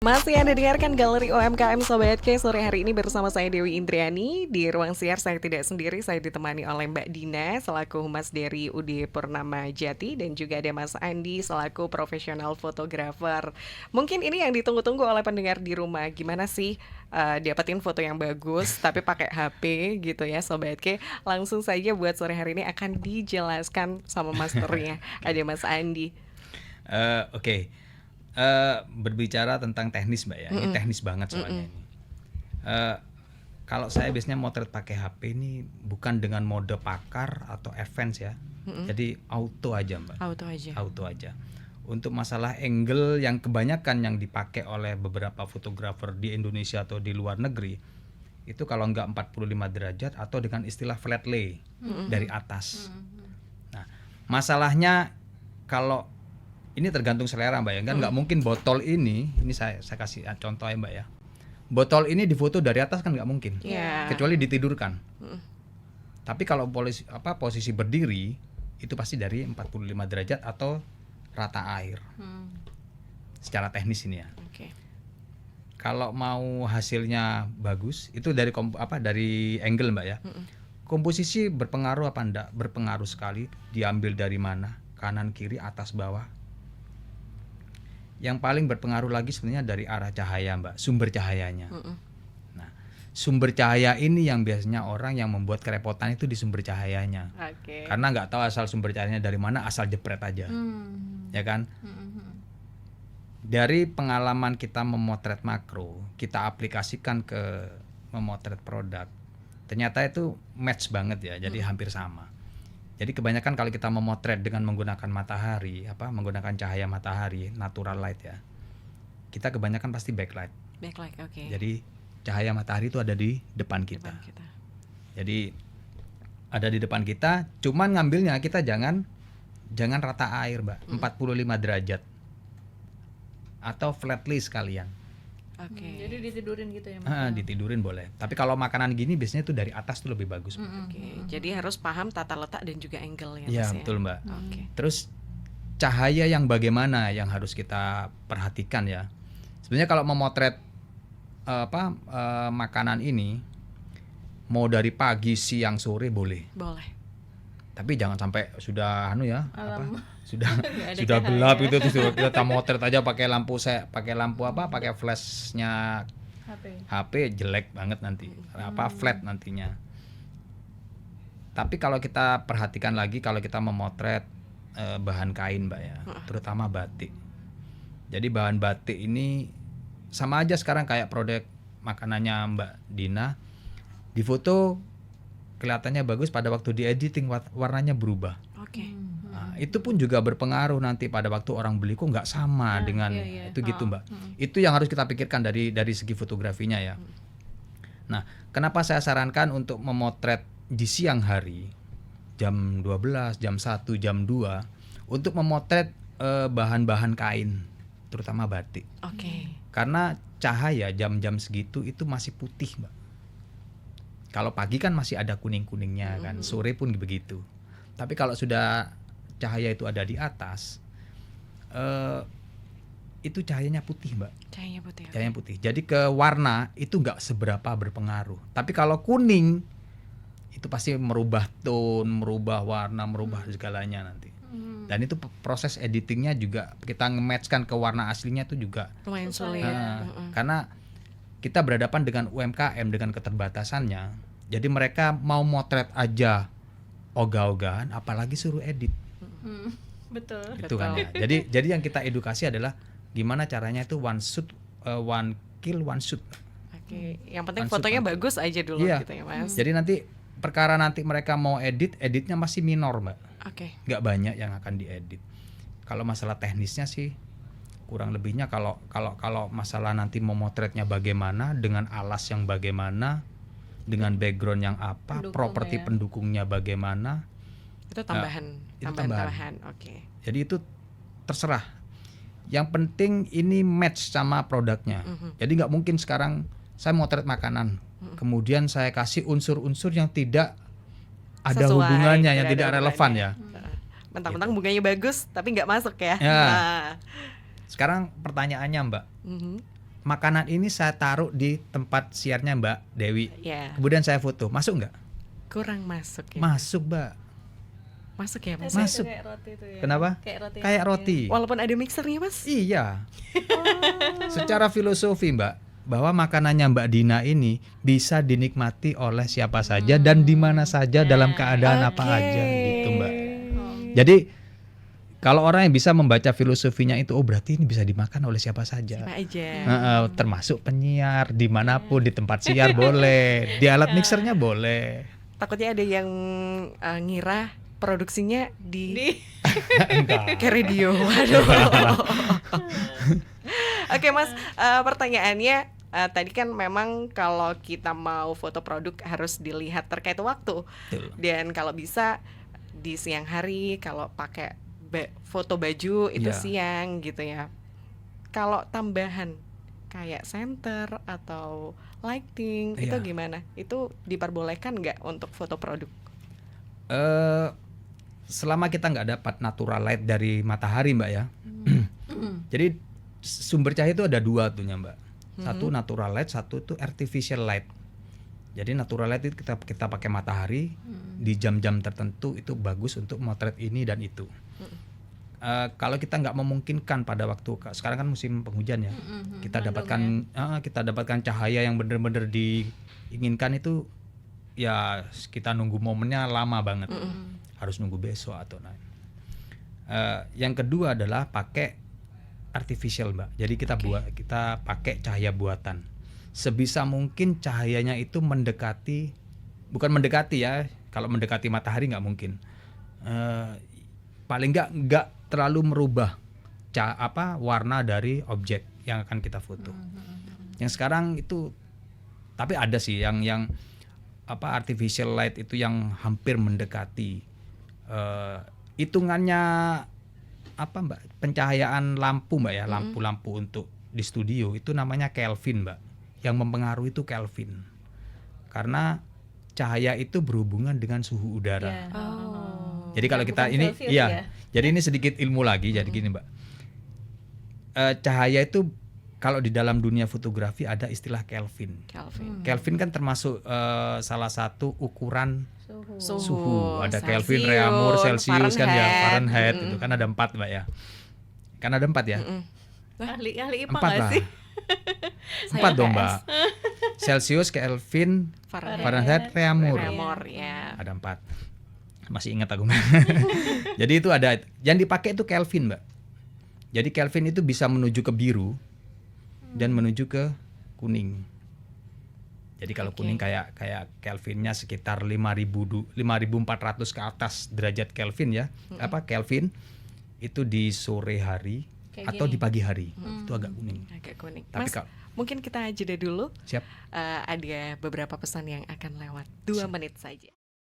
Masih Anda dengarkan Galeri UMKM Sobat K sore hari ini bersama saya Dewi Indriani. Di ruang siar saya tidak sendiri, saya ditemani oleh Mbak Dina selaku Humas dari UD Purnama Jati dan juga ada Mas Andi selaku profesional fotografer. Mungkin ini yang ditunggu-tunggu oleh pendengar di rumah. Gimana sih dapetin foto yang bagus tapi pakai HP gitu ya Sobat K? Langsung saja buat sore hari ini akan dijelaskan sama masternya. Ada Mas Andi. Oke. Berbicara tentang teknis Mbak ya, ini teknis banget soalnya ini. Kalau saya biasanya motret pakai HP ini bukan dengan mode pakar atau advance ya, jadi auto aja Mbak. Auto aja. Untuk masalah angle yang kebanyakan yang dipakai oleh beberapa fotografer di Indonesia atau di luar negeri, itu kalau nggak 45 derajat atau dengan istilah flat lay dari atas. Nah, masalahnya kalau ini tergantung selera Mbak ya, kan nggak mungkin botol ini saya kasih contoh ya Mbak ya. Botol ini difoto dari atas kan nggak mungkin, kecuali ditidurkan. Tapi kalau posisi berdiri itu pasti dari 45 derajat atau rata air. Secara teknis ini ya. Kalau mau hasilnya bagus itu dari dari angle Mbak ya. Komposisi berpengaruh apa enggak? Berpengaruh sekali. Diambil dari mana? Kanan, kiri, atas, bawah. Yang paling berpengaruh lagi sebenarnya dari arah cahaya Mbak, sumber cahayanya. Nah, sumber cahaya ini yang biasanya orang yang membuat kerepotan itu di sumber cahayanya. Karena nggak tahu asal sumber cahayanya dari mana, asal jepret aja. Ya kan? Dari pengalaman kita memotret makro, kita aplikasikan ke memotret produk. Ternyata itu match banget ya, jadi hampir sama. Jadi kebanyakan kalau kita memotret dengan menggunakan matahari, menggunakan cahaya matahari, natural light ya, kita kebanyakan pasti backlight. Jadi cahaya matahari itu ada di depan kita. Jadi ada di depan kita, cuman ngambilnya kita jangan rata air Mbak, 45 derajat atau flat lay sekalian. Jadi ditidurin gitu ya Mas? Ditidurin boleh. Tapi kalau makanan gini biasanya tuh dari atas tuh lebih bagus. Jadi harus paham tata letak dan juga angle ya Mas ya? ya? Betul Mbak. Terus cahaya yang bagaimana yang harus kita perhatikan ya. Sebenarnya kalau memotret makanan ini mau dari pagi, siang, sore boleh. Tapi jangan sampai sudah sudah gelap itu terus kita motret aja pakai pakai flashnya HP jelek banget nanti. Flat nantinya. Tapi kalau kita perhatikan lagi kalau kita memotret bahan kain Mbak ya, terutama batik. Jadi bahan batik ini sama aja sekarang kayak produk makanannya Mbak Dina. Di foto kelihatannya bagus, pada waktu di editing warnanya berubah. Nah, itu pun juga berpengaruh nanti pada waktu orang beli kok nggak sama dengan itu gitu Mbak. Itu yang harus kita pikirkan dari segi fotografinya ya. Nah, kenapa saya sarankan untuk memotret di siang hari jam 12, jam 1, jam 2 untuk memotret bahan-bahan kain terutama batik. Karena cahaya jam-jam segitu itu masih putih Mbak. Kalau pagi kan masih ada kuning-kuningnya kan, sore pun begitu. Tapi kalau sudah cahaya itu ada di atas, itu cahayanya putih Mbak. Cahayanya putih. Jadi ke warna itu nggak seberapa berpengaruh. Tapi kalau kuning, itu pasti merubah tone, merubah warna, merubah segalanya nanti. Dan itu proses editingnya juga kita nge-matchkan ke warna aslinya itu juga lumayan sulit. Karena kita berhadapan dengan UMKM dengan keterbatasannya. Jadi mereka mau motret aja ogah-ogahan, apalagi suruh edit. Betul. Itu kan ya. Jadi yang kita edukasi adalah gimana caranya itu one kill one shoot. Yang penting fotonya bagus aja dulu gitu ya Mas. Jadi nanti perkara nanti mereka mau editnya masih minor Mbak. Nggak banyak yang akan diedit. Kalau masalah teknisnya sih kurang lebihnya kalau masalah nanti memotretnya bagaimana, dengan alas yang bagaimana, dengan background yang apa, properti pendukungnya bagaimana, itu tambahan. Jadi itu terserah. Yang penting ini match sama produknya. Jadi nggak mungkin sekarang saya motret makanan, kemudian saya kasih unsur-unsur yang tidak ada hubungannya, yang tidak relevan ya. Mentang-mentang bunganya bagus tapi nggak masuk ya. Sekarang pertanyaannya Mbak, makanan ini saya taruh di tempat siarnya Mbak Dewi. Ya. Kemudian saya foto, masuk nggak? Kurang masuk ya. Masuk Mbak. Masuk ya Mas. Masuk. Kayak roti itu ya. Kenapa? Kayak roti. Walaupun ada mixernya Mas. Iya. Secara filosofi Mbak, bahwa makanannya Mbak Dina ini bisa dinikmati oleh siapa saja dan di mana saja dalam keadaan apa aja gitu Mbak. Jadi kalau orang yang bisa membaca filosofinya itu, oh berarti ini bisa dimakan oleh siapa saja. Siapa aja. Termasuk penyiar, dimanapun, di tempat siar boleh, di alat mixernya boleh. Takutnya ada yang ngira produksinya di Enggak. ke radio. Waduh. Oke Mas, pertanyaannya tadi kan memang kalau kita mau foto produk harus dilihat terkait waktu. Betul. Dan kalau bisa di siang hari, kalau pakai foto baju itu Iya. siang gitu ya. Kalau tambahan kayak center atau lighting itu Iya. gimana? Itu diperbolehkan nggak untuk foto produk? Selama kita nggak dapat natural light dari matahari Mbak ya. Jadi sumber cahaya itu ada dua tuhnya Mbak. Satu natural light, satu itu artificial light. Jadi natural light itu kita pakai matahari di jam-jam tertentu, itu bagus untuk motret ini dan itu. Kalau kita nggak memungkinkan pada waktu sekarang kan musim penghujan ya, kita dapatkan cahaya yang benar-benar diinginkan itu ya kita nunggu momennya lama banget, harus nunggu besok atau lain. Yang kedua adalah pakai artificial Mbak. Jadi kita pakai cahaya buatan. Sebisa mungkin cahayanya itu bukan mendekati ya. Kalau mendekati matahari nggak mungkin. Paling nggak terlalu merubah warna dari objek yang akan kita foto. Yang sekarang itu, tapi ada sih yang artificial light itu yang hampir mendekati. Hitungannya Mbak, pencahayaan lampu Mbak ya, lampu-lampu untuk di studio itu namanya Kelvin Mbak. Yang mempengaruhi itu Kelvin. Karena cahaya itu berhubungan dengan suhu udara. Jadi kalau kita ini jadi ini sedikit ilmu lagi. Jadi gini Mbak, cahaya itu kalau di dalam dunia fotografi ada istilah Kelvin. Kelvin kan termasuk salah satu ukuran suhu. Ada Kelvin, Reaumur, Celsius kan ya, Fahrenheit itu kan ada 4 Mbak ya. Kan ada 4 ya. Ahli IPA 4 nggak lah. sih? 4 dong Mbak. Celsius, Kelvin, Fahrenheit, Reaumur. Ya. Ada 4. Masih ingat aku. Jadi itu ada yang dipakai itu Kelvin Mbak. Jadi Kelvin itu bisa menuju ke biru dan menuju ke kuning. Jadi kalau kuning kayak Kelvinnya sekitar 5400 ke atas derajat Kelvin ya. Kelvin itu di sore hari atau di pagi hari. Itu agak kuning. Agak kuning. Tapi Mas, mungkin kita jeda dulu. Siap. Ada beberapa pesan yang akan lewat 2 menit saja.